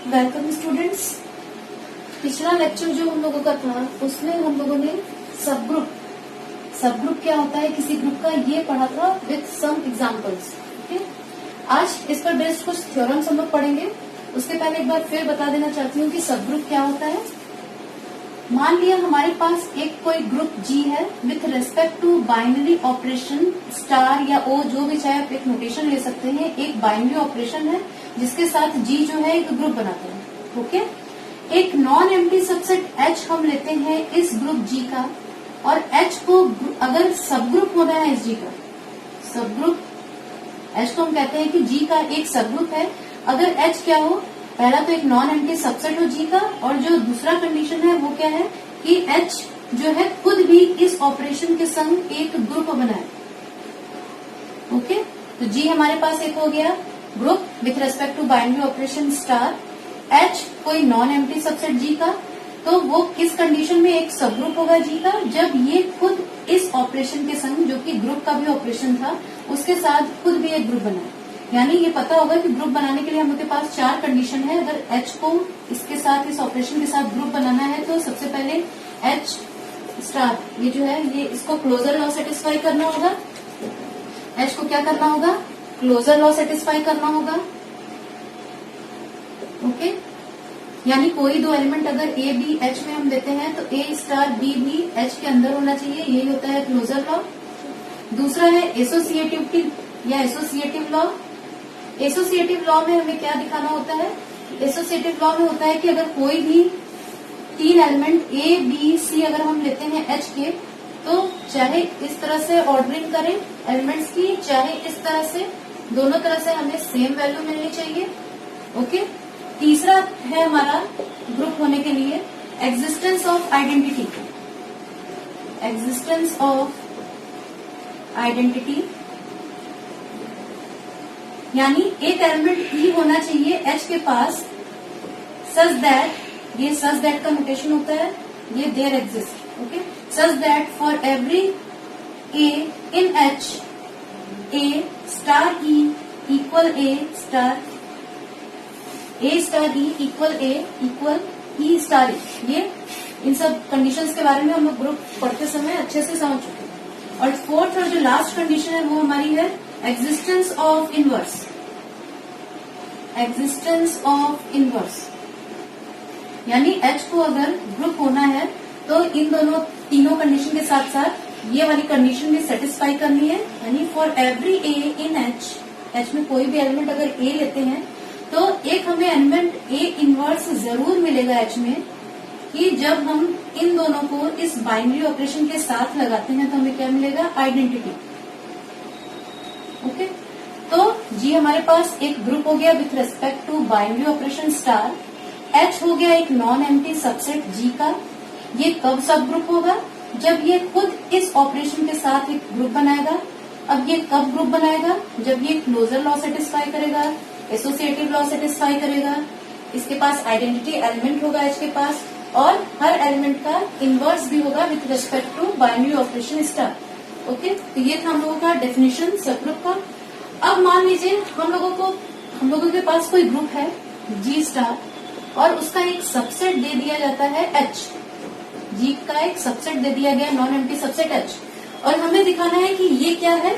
Welcome students. पिछला lecture जो हम लोगों का था उसमें हम लोगों ने सब ग्रुप क्या होता है किसी ग्रुप का ये पढ़ा था विद सम एग्जांपल्स। ओके, आज इस पर बेस्ड कुछ थ्योरम्स हम लोग पढ़ेंगे। उसके पहले एक बार फिर बता देना चाहती हूँ कि सब ग्रुप क्या होता है। मान लिया हमारे पास एक कोई ग्रुप G है with respect to binary operation star या O, जो भी चाहे आप एक नोटेशन ले सकते हैं। एक बाइनरी ऑपरेशन है जिसके साथ G जो है एक ग्रुप बनाता है। ओके, एक नॉन एम्प्टी सबसेट H हम लेते हैं इस ग्रुप G का, और H को अगर सब ग्रुप होना है इस G का, सब ग्रुप H को हम कहते हैं कि G का एक सब ग्रुप है। अगर H क्या हो, पहला तो एक नॉन एम्प्टी सबसेट हो G का, और जो दूसरा कंडीशन है वो क्या है कि H जो है खुद भी इस ऑपरेशन के संग एक ग्रुप बनाए। ओके, तो G हमारे पास एक हो गया group with respect to binary operation star. H कोई नॉन एम्प्टी सबसेट G का, तो वो किस कंडीशन में एक सब ग्रुप होगा G का, जब ये खुद इस ऑपरेशन के संग, जो कि ग्रुप का भी ऑपरेशन था, उसके साथ खुद भी एक ग्रुप बनाए। यानी ये पता होगा कि ग्रुप बनाने के लिए हम लोग के पास 4 कंडीशन है। अगर H को इसके साथ, इस ऑपरेशन के साथ ग्रुप बनाना है तो सबसे पहले H स्टार ये जो है ये इसको क्लोजर लॉ सेटिस्फाई करना होगा। H को क्या करना होगा, क्लोजर लॉ सेटिस्फाई करना होगा। ओके, यानी कोई दो एलिमेंट अगर A B H में हम देते हैं तो A स्टार B भी H के अंदर होना चाहिए, यही होता है क्लोजर लॉ। दूसरा है एसोसिएटिविटी या एसोसिएटिव लॉ। एसोसिएटिव लॉ में हमें क्या दिखाना होता है, एसोसिएटिव लॉ में होता है कि अगर कोई भी 3 एलिमेंट A B C अगर हम लेते हैं H के, तो चाहे इस तरह से ऑर्डरिंग करें एलिमेंट्स की, चाहे इस तरह से, दोनों तरह से हमें सेम वैल्यू मिलनी चाहिए। ओके, तीसरा है हमारा ग्रुप होने के लिए existence of identity. Existence of identity यानी एक एलिमेंट E होना चाहिए H के पास सच दैट, ये सच दैट का नोटेशन होता है, ये there exist. Okay, such that for every A in H A star E equal A star E equal A equal E star E। ये इन सब कंडीशंस के बारे में हम लोग ग्रुप पढ़ते समय अच्छे से समझ चुके हैं। और फोर्थ और जो लास्ट कंडीशन है वो हमारी है existence of inverse. Existence of inverse यानी H को अगर ग्रुप होना है तो इन दोनों तीनों कंडीशन के साथ साथ ये वाली कंडीशन भी सेटिस्फाई करनी है। यानी for every A in H में कोई भी एलिमेंट अगर A लेते हैं तो एक हमें एलिमेंट A इनवर्स जरूर मिलेगा H में, कि जब हम इन दोनों को इस बाइनरी ऑपरेशन के साथ लगाते हैं तो हमें क्या मिलेगा, आइडेंटिटी। ओके, तो G हमारे पास एक ग्रुप हो गया with respect to binary operation star. H हो गया एक नॉन एम्प्टी सबसेट G का। ये कब सब ग्रुप होगा, जब ये खुद इस ऑपरेशन के साथ एक ग्रुप बनाएगा। अब ये कब ग्रुप बनाएगा, जब ये क्लोजर लॉ सेटिस्फाई करेगा, एसोसिएटिव लॉ सेटिस्फाई करेगा, इसके पास आइडेंटिटी एलिमेंट होगा H के पास, और हर एलिमेंट का इनवर्स भी होगा with respect to binary operation star. Okay, तो ये था हम लोगों का डेफिनेशन सब ग्रुप का। अब मान लीजिए हम लोगों के पास कोई ग्रुप है G स्टार, और उसका एक सबसेट दे दिया जाता है H। G का एक सबसेट दे दिया गया नॉन एम्प्टी सबसेट H, और हमें दिखाना है कि ये क्या है,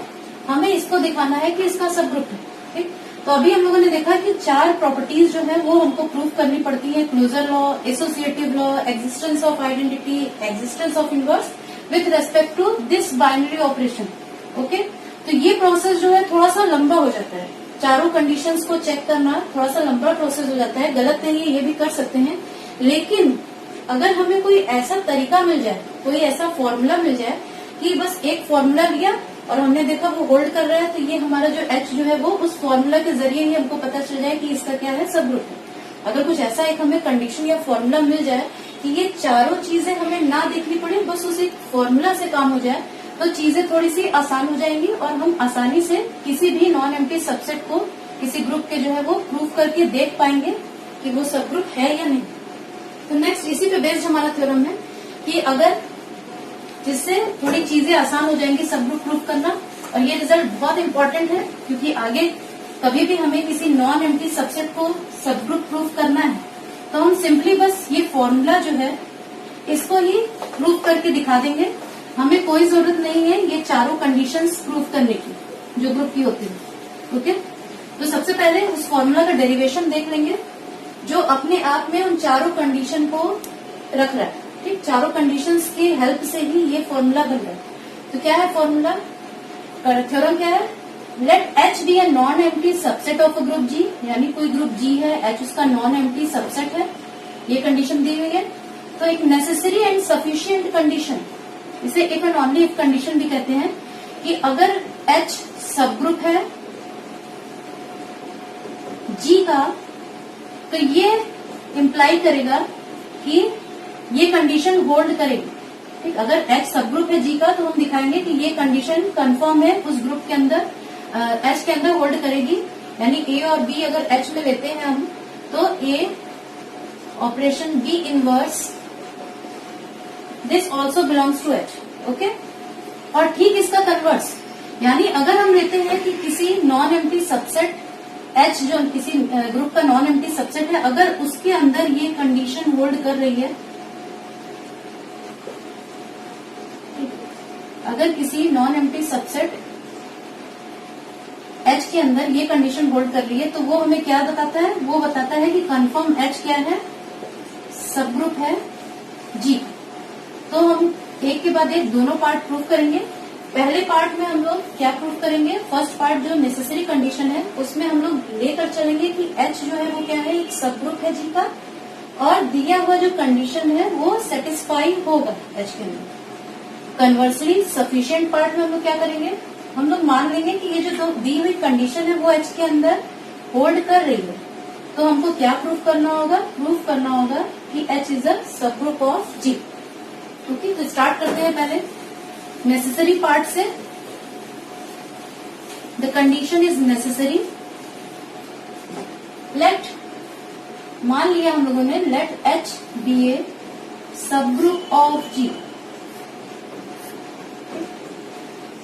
हमें इसको दिखाना है कि इसका सब ग्रुप है। ठीक, तो अभी हम लोगों ने देखा कि 4 प्रॉपर्टीज जो है वो हमको प्रूव करनी पड़ती है, closure law, associative law, existence of identity, existence of inverse with respect to this binary operation. Okay, तो ये प्रोसेस जो है थोड़ा सा लंबा हो जाता है, चारों कंडीशंस को चेक करना थोड़ा सा लंबा प्रोसेस हो जाता है। गलत नहीं है, ये भी कर सकते हैं, लेकिन अगर हमें कोई ऐसा तरीका मिल जाए, कोई ऐसा फॉर्मूला मिल जाए कि बस एक फॉर्मूला लिया और हमने देखा वो होल्ड कर रहा है, तो ये हमारा जो H जो है वो उस फॉर्मूला के जरिए ही हमको पता चल जाए कि इसका क्या है, सब ग्रुप है। अगर कुछ ऐसा एक हमें कंडीशन या फॉर्मूला मिल जाए कि ये चारों चीजें हमें ना देखनी पड़े, बस उस एक फॉर्मूला से काम हो जाए, तो चीजें थोड़ी सी आसान हो जाएंगी और हम आसानी से किसी भी नॉन एम्प्टी सबसेट को किसी ग्रुप के जो है वो प्रूव करके देख पाएंगे कि वो सब ग्रुप है या नहीं। तो नेक्स्ट इसी पे बेस्ड हमारा थ्योरम है कि अगर जिससे थोड़ी चीजें आसान हो जाएंगी सब ग्रुप प्रूव करना, और ये रिजल्ट बहुत इंपॉर्टेंट है क्योंकि आगे कभी भी हमें किसी नॉन एम्प्टी सबसेट को सब ग्रुप प्रूव करना है सिंपली बस ये फॉर्मूला जो है इसको ही प्रूव करके दिखा देंगे। हमें कोई जरूरत नहीं है ये चारों कंडीशंस प्रूव करने की जो ग्रुप की होती है। ओके, तो सबसे पहले उस फॉर्मूला का डेरिवेशन देख लेंगे जो अपने आप में उन चारों कंडीशन को रख रहा है। ठीक, चारों कंडीशंस की हेल्प से ही ये फॉर्मूला बन रहा है। तो क्या है फॉर्मूला, थ्योरम क्या है, let H be a non empty subset of a group G, यानी कोई ग्रुप जी है, एच उसका नॉन एम्प्टी सबसेट है, ये कंडीशन दी हुई है। तो एक नेसेसरी एंड सफिशिएंट कंडीशन, इसे if and only if condition भी कहते हैं, कि अगर एच सब ग्रुप है जी का, तो ये इम्प्लाई करेगा कि ये कंडीशन होल्ड करेगी। ठीक, अगर एच सब ग्रुप है जी का तो हम दिखाएंगे कि ये कंडीशन कंफर्म है उस ग्रुप के अंदर, एच के अंदर होल्ड करेगी। यानी ए और बी अगर एच में लेते हैं हम, तो A operation B inverse this also belongs to H. Okay, और ठीक इसका कन्वर्स, यानी अगर हम लेते हैं कि किसी नॉन एम्प्टी सबसेट एच जो किसी ग्रुप का नॉन एम्प्टी सबसेट है, अगर उसके अंदर ये कंडीशन होल्ड कर रही है, अगर किसी नॉन एम्प्टी सबसेट एच के अंदर ये कंडीशन होल्ड कर रही है, तो वो हमें क्या बताता है, वो बताता है कि कंफर्म एच क्या है, सब ग्रुप है जी। तो हम एक के बाद एक दोनों पार्ट प्रूव करेंगे। पहले पार्ट में हम लोग क्या प्रूव करेंगे, फर्स्ट पार्ट जो नेसेसरी कंडीशन है उसमें हम लोग लेकर चलेंगे कि एच जो है वो क्या है, एक सब ग्रुप है जी का, और दिया हुआ जो कंडीशन है वो सेटिस्फाई होगा एच के अंदर। कन्वर्सली सफिशिएंट पार्ट में हम लोग क्या करेंगे, हम लोग मान लेंगे कि ये जो दी हुई कंडीशन है वो एच के अंदर होल्ड कर रही है। तो हमको क्या प्रूव करना होगा, प्रूव करना होगा कि H is a subgroup of G. Okay, तो स्टार्ट करते हैं पहले नेसेसरी पार्ट से। The condition is necessary, let, मान लिया हम लोगों ने, लेट एच बी ए सब ग्रुप ऑफ जी।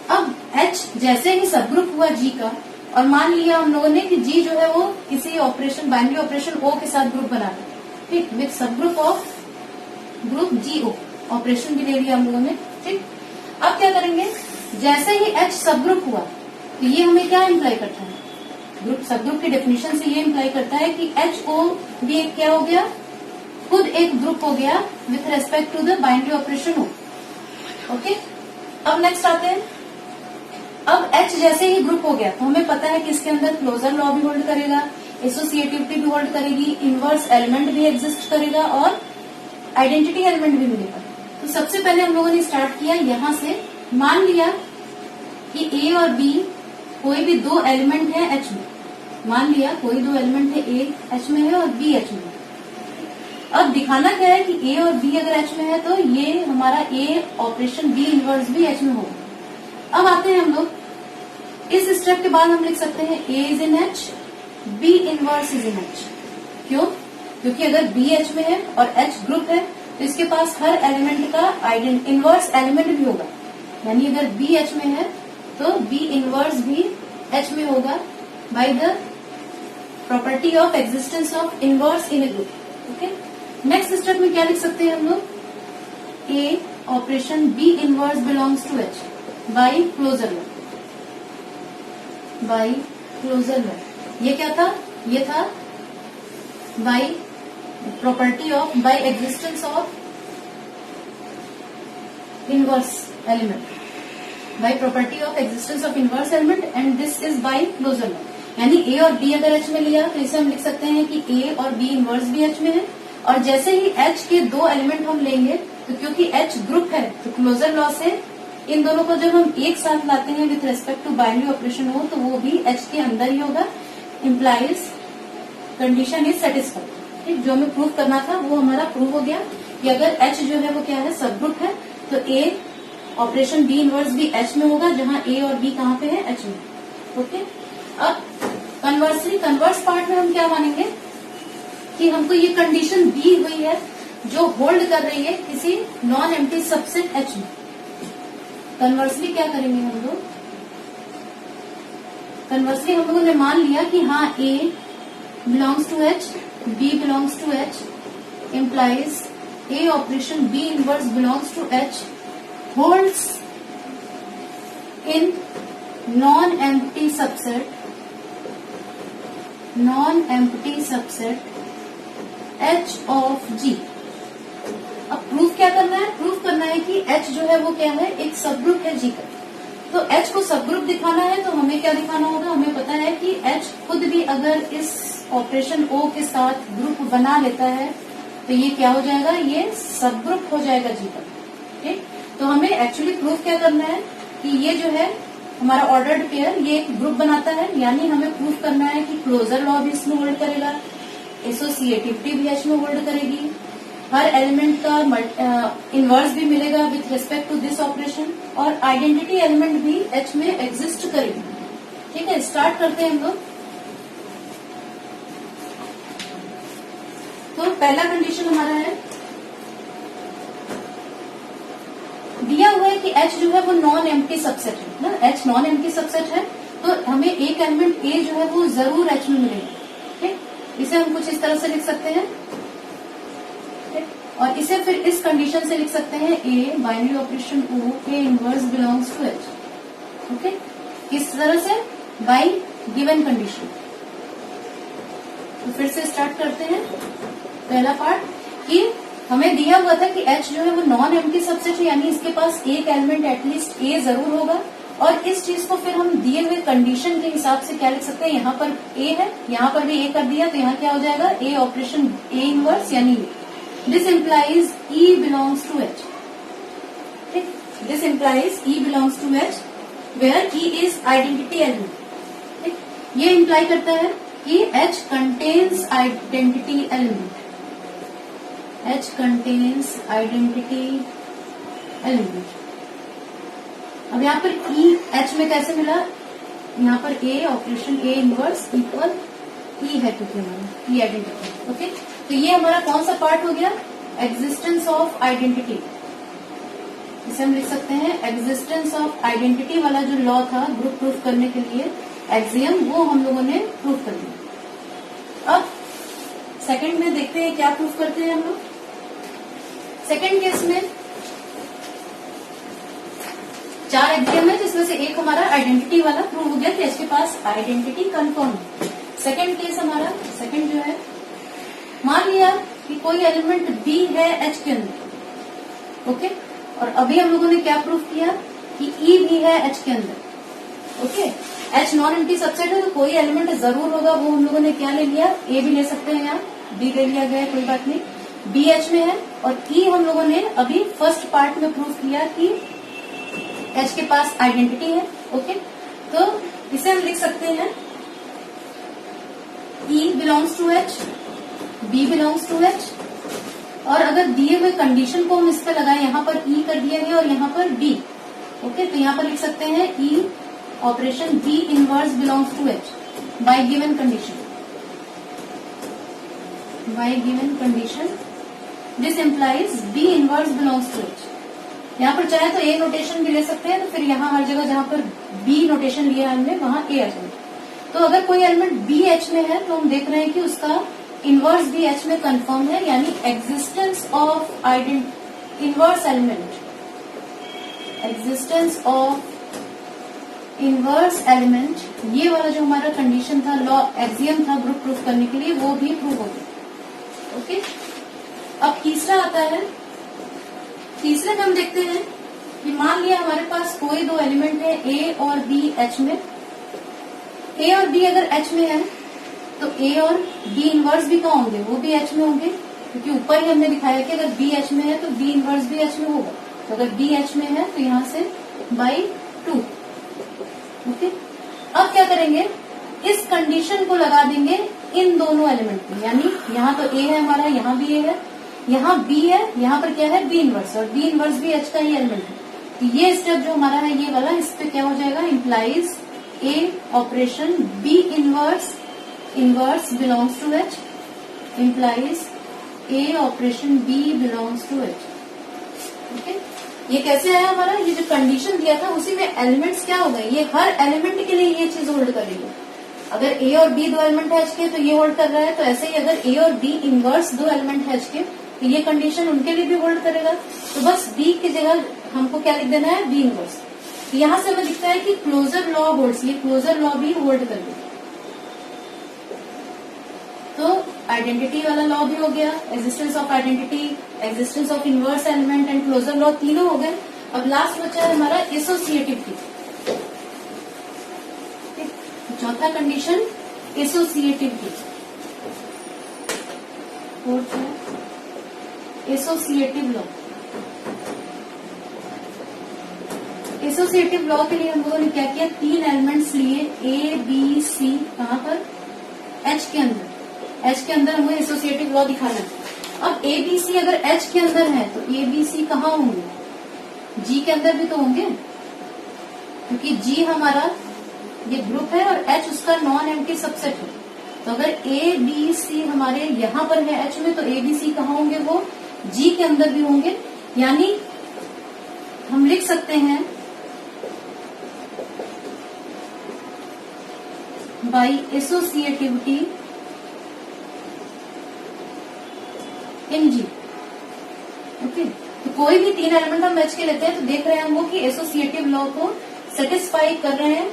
अब एच जैसे ही सब ग्रुप हुआ जी का, और मान लिया हम लोगों ने कि जी जो है वो किसी ऑपरेशन बाइनरी ऑपरेशन ओ के साथ ग्रुप बना रहा है, ठीक, with subgroup of group G O, operation भी ले लिया हम लोगों ने। ठीक, अब क्या करेंगे, जैसे ही एच सब ग्रुप हुआ तो ये हमें क्या इम्प्लाई करता है, ग्रुप सब ग्रुप की डेफिनेशन से ये इम्प्लाई करता है कि एच ओ भी एक क्या हो गया, खुद एक ग्रुप हो गया with respect to the binary operation O. Okay, अब नेक्स्ट आते हैं। अब एच जैसे ही ग्रुप हो गया तो हमें पता है कि इसके अंदर क्लोजर लॉ भी होल्ड करेगा, एसोसिएटिविटी भी होल्ड करेगी, इनवर्स एलिमेंट भी एग्जिस्ट करेगा और आइडेंटिटी एलिमेंट भी मिलेगा। तो सबसे पहले हम लोगों ने स्टार्ट किया यहां से, मान लिया कि ए और बी कोई भी दो एलिमेंट है एच में, मान लिया कोई दो एलिमेंट है, ए एच में है और बी एच में है। अब दिखाना क्या है कि ए और बी अगर एच में है तो ये हमारा ए ऑपरेशन बी इनवर्स भी एच में होगा। अब आते हैं हम लोग इस स्टेप के बाद हम लिख सकते हैं A is in H, B inverse is in H. क्यों, क्योंकि अगर बी एच में है और एच ग्रुप है तो इसके पास हर एलिमेंट का इनवर्स एलिमेंट भी होगा, यानी अगर बी एच में है तो बी इनवर्स भी एच में होगा by the property of existence of inverse in a group. Okay, next step में क्या लिख सकते हैं हम लोग, A operation B inverse belongs to H by closure law, by closure law. ये क्या था, ये था by property of, by existence of inverse element, by property of existence of inverse element, and this is by closure law. यानी A और B अगर H में लिया तो इसे हम लिख सकते हैं कि ए और बी इनवर्स भी एच में है, और जैसे ही एच के दो एलिमेंट हम लेंगे तो क्योंकि एच ग्रुप है तो क्लोजर लॉ से इन दोनों को जब हम एक साथ लाते हैं with respect to binary operation हो तो वो भी एच के अंदर ही होगा, इम्प्लाइज कंडीशन इज सेटिस्फाइड। ठीक, जो हमें प्रूव करना था वो हमारा प्रूव हो गया कि अगर एच जो है वो क्या है, सब ग्रुप है, तो ए ऑपरेशन बी इनवर्स भी एच में होगा, जहां ए और बी कहाँ पे है, एच में। ओके, अब कन्वर्सली कन्वर्स पार्ट में हम क्या मानेंगे कि हमको ये कंडीशन दी हुई है जो होल्ड कर रही है किसी नॉन एम्प्टी सबसेट एच में। कन्वर्सली क्या करेंगे हम लोग, कन्वर्सली हम लोगों ने मान लिया कि हाँ A belongs to H, B belongs to H, implies A operation B inverse belongs to H holds in non-empty subset H of G। अब प्रूफ क्या करना है? प्रूफ करना है कि H जो है वो क्या है, एक सब ग्रुप है G का। तो H को सब ग्रुप दिखाना है तो हमें क्या दिखाना होगा? हमें पता है कि H खुद भी अगर इस ऑपरेशन O के साथ ग्रुप बना लेता है तो ये क्या हो जाएगा? ये सब ग्रुप हो जाएगा G का। ठीक, तो हमें एक्चुअली प्रूफ क्या करना है कि ये जो है हमारा ऑर्डर्ड पेयर ये एक ग्रुप बनाता है, यानी हमें प्रूफ करना है कि क्लोजर लॉ भी इसमें होल्ड करेगा, एसोसिएटिविटी भी H में होल्ड करेगी, हर एलिमेंट का इनवर्स भी मिलेगा with respect to this operation, और आइडेंटिटी एलिमेंट भी H में एग्जिस्ट करेगी। ठीक है, स्टार्ट करते हैं हम लोग। तो पहला कंडीशन हमारा है, दिया हुआ है कि H जो है वो नॉन एम्प्टी सबसेट है ना, H नॉन एम्प्टी सबसेट है तो हमें एक एलिमेंट A जो है वो जरूर H में मिलेगा। ठीक, इसे हम कुछ इस तरह से लिख सकते हैं। और इसे फिर इस कंडीशन से लिख सकते हैं A binary operation O A inverse belongs to H। Okay, किस तरह से? By given condition. तो फिर से स्टार्ट करते हैं। पहला पार्ट कि हमें दिया हुआ था कि H जो है वो नॉन एम्प्टी सबसेट है, यानी इसके पास एक एलिमेंट एटलीस्ट A जरूर होगा, और इस चीज को फिर हम दिए हुए कंडीशन के हिसाब से क्या लिख सकते हैं? यहाँ पर A है, यहाँ पर भी A कर दिया तो यहाँ क्या हो जाएगा? A ऑपरेशन A इनवर्स यानी this implies E belongs to H। ठीक, this implies E belongs to H where E is identity element. ठीक, ये इम्प्लाई करता है कि H contains identity element, H contains identity element। अब यहाँ पर E H में कैसे मिला? यहाँ पर A operation A inverse equal E है क्योंकि हमारा E आइडेंटिटी। ओके, तो ये हमारा कौन सा पार्ट हो गया? Existence of identity. इसे हम लिख सकते हैं एग्जिस्टेंस ऑफ आइडेंटिटी वाला जो लॉ था ग्रुप प्रूफ करने के लिए एक्सियम, वो हम लोगों ने प्रूफ कर दिया। अब सेकंड में देखते हैं क्या प्रूफ करते हैं हम लोग। सेकंड केस में 4 एक्सियम है जिसमें से एक हमारा आइडेंटिटी वाला प्रूव हो गया कि इसके पास आइडेंटिटी कंफर्म है। सेकंड केस हमारा, सेकंड जो है, मान लिया कि कोई एलिमेंट B है H के अंदर। ओके, और अभी हम लोगों ने क्या प्रूफ किया कि E भी है H के अंदर। Okay, H non empty subset है तो कोई एलिमेंट जरूर होगा, वो हम लोगों ने क्या ले लिया? A भी ले सकते हैं, यहाँ B ले लिया गया है, कोई बात नहीं। B H में है और E हम लोगों ने अभी फर्स्ट पार्ट में प्रूफ किया कि H के पास आइडेंटिटी है। ओके, तो इसे हम लिख सकते हैं E belongs to H, B belongs to H, और अगर दिए हुए कंडीशन को हम इस पर लगाएं, यहाँ पर E कर दिया गया और यहाँ पर B। ओके, तो यहाँ पर लिख सकते हैं E operation B inverse belongs to H by given condition. By given condition this implies B inverse belongs to H। यहाँ पर चाहे तो A नोटेशन भी ले सकते हैं, तो फिर यहाँ हर जगह जहाँ पर B नोटेशन लिया है हमने वहाँ A आ जाएगा। तो अगर कोई एलिमेंट B H में है तो हम देख रहे हैं कि उसका इनवर्स भी H में कंफर्म है, यानी existence of inverse element, existence of inverse element, ये वाला जो हमारा कंडीशन था, लॉ एक्सियम था ग्रुप प्रूफ करने के लिए, वो भी प्रूव हो गया। ओके, अब तीसरा आता है। तीसरे में हम देखते हैं कि मान लिया हमारे पास कोई दो एलिमेंट है A और B H में। A और B अगर H में है तो A और B इनवर्स भी कहाँ होंगे? वो भी H में होंगे, क्योंकि ऊपर ही हमने दिखाया कि अगर B H में है तो B इनवर्स भी H में होगा। तो अगर B H में है तो यहाँ से बाई 2। ओके, अब क्या करेंगे? इस कंडीशन को लगा देंगे इन दोनों एलिमेंट में, यानी यहाँ तो A है हमारा, यहाँ भी A है, यहाँ B है, यहाँ पर क्या है? B इनवर्स, और B इनवर्स भी H का ही एलिमेंट है। तो ये स्टेप जो हमारा है ये वाला, इस पे क्या हो जाएगा? Implies A operation B inverse belongs to H, implies A operation B belongs to H। Okay, ये कैसे आया हमारा? ये जो कंडीशन दिया था उसी में एलिमेंट्स क्या हो गए? ये हर एलिमेंट के लिए ये चीज होल्ड करेगी। अगर ए और बी दो एलिमेंट है एच के तो ये होल्ड कर रहा है, तो ऐसे ही अगर ए और बी इनवर्स दो एलिमेंट है एच के तो ये कंडीशन उनके लिए भी होल्ड करेगा। तो बस बी की जगह हमको क्या लिख देना है, बी इनवर्स। तो यहां से हमें दिखता है कि क्लोजर लॉ होल्ड्स, ये क्लोजर लॉ भी होल्ड कर देगा। तो आइडेंटिटी वाला लॉ भी हो गया, existence of identity, existence of inverse element and closure law तीनों हो गए। अब लास्ट बचा है हमारा एसोसिएटिविटी। चौथा कंडीशन एसोसिएटिविटी। फोर्थ है एसोसिएटिव लॉ। एसोसिएटिव लॉ के लिए हम लोगों ने क्या किया, तीन एलिमेंट्स लिए ए बी सी, कहां पर, एच के अंदर। एच के अंदर हमें एसोसिएटिव लॉ दिखाना है। अब ए बी सी अगर एच के अंदर है तो ए बी सी कहाँ होंगे, जी के अंदर भी तो होंगे, क्योंकि जी हमारा ये ग्रुप है और एच उसका नॉन एम्प्टी सबसेट है। तो अगर ए बी सी हमारे यहाँ पर है एच में, तो ए बी सी कहाँ होंगे, वो जी के अंदर भी होंगे। यानी हम लिख सकते हैं by associativity in G. Okay, तो कोई भी तीन एलिमेंट हम एच के लेते हैं तो देख रहे हैं हम वो कि एसोसिएटिव लॉ को सेटिस्फाई कर रहे हैं।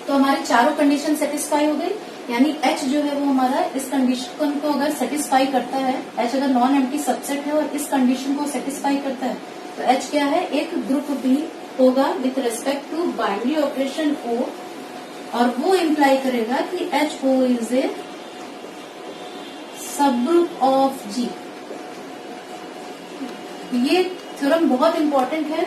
तो हमारे चारों कंडीशन सेटिस्फाई हो गई, यानी एच जो है वो हमारा इस कंडीशन को अगर सेटिस्फाई करता है, एच अगर नॉन एम्प्टी सबसेट है और इस कंडीशन को सेटिस्फाई करता है, तो एच क्या है, एक ग्रुप भी होगा with respect to binary operation O, और वो इम्प्लाई करेगा कि एच ओ इज ए सब ग्रुप ऑफ जी। ये थ्योरम बहुत इंपॉर्टेंट है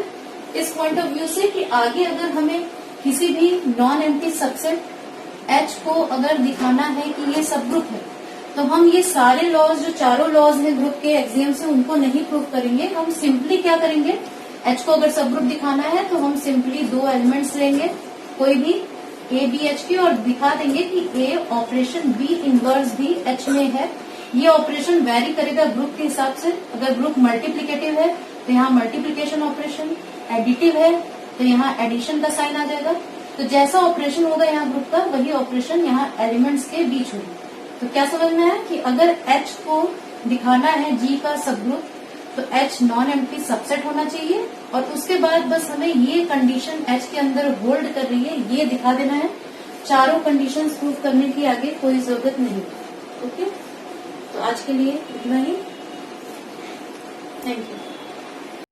इस पॉइंट ऑफ व्यू से कि आगे अगर हमें किसी भी नॉन एम्प्टी सबसेट एच को अगर दिखाना है कि ये सब ग्रुप है, तो हम ये सारे लॉज, जो चारों लॉज हैं ग्रुप के एक्सियम से, उनको नहीं प्रूव करेंगे। हम सिंपली क्या करेंगे, एच को अगर सब ग्रुप दिखाना है तो हम सिंपली दो एलिमेंट्स लेंगे कोई भी ए बी एच के, और दिखा देंगे कि ए ऑपरेशन बी इनवर्स भी एच में है। ये ऑपरेशन वेरी करेगा ग्रुप के हिसाब से। अगर ग्रुप मल्टीप्लीकेटिव है तो यहाँ मल्टीप्लीकेशन ऑपरेशन, एडिटिव है तो यहाँ एडिशन का साइन आ जाएगा। तो जैसा ऑपरेशन होगा यहाँ ग्रुप का, वही ऑपरेशन यहाँ एलिमेंट्स के बीच होगा। तो क्या समझना है कि अगर एच को दिखाना है जी का सब ग्रुप, तो एच नॉन एम्प्टी सबसेट होना चाहिए, और उसके बाद बस हमें ये कंडीशन एच के अंदर होल्ड कर रही है ये दिखा देना है। चारों कंडीशंस प्रूव करने की आगे कोई जरूरत नहीं। ओके, तो आज के लिए इतना ही। Thank you.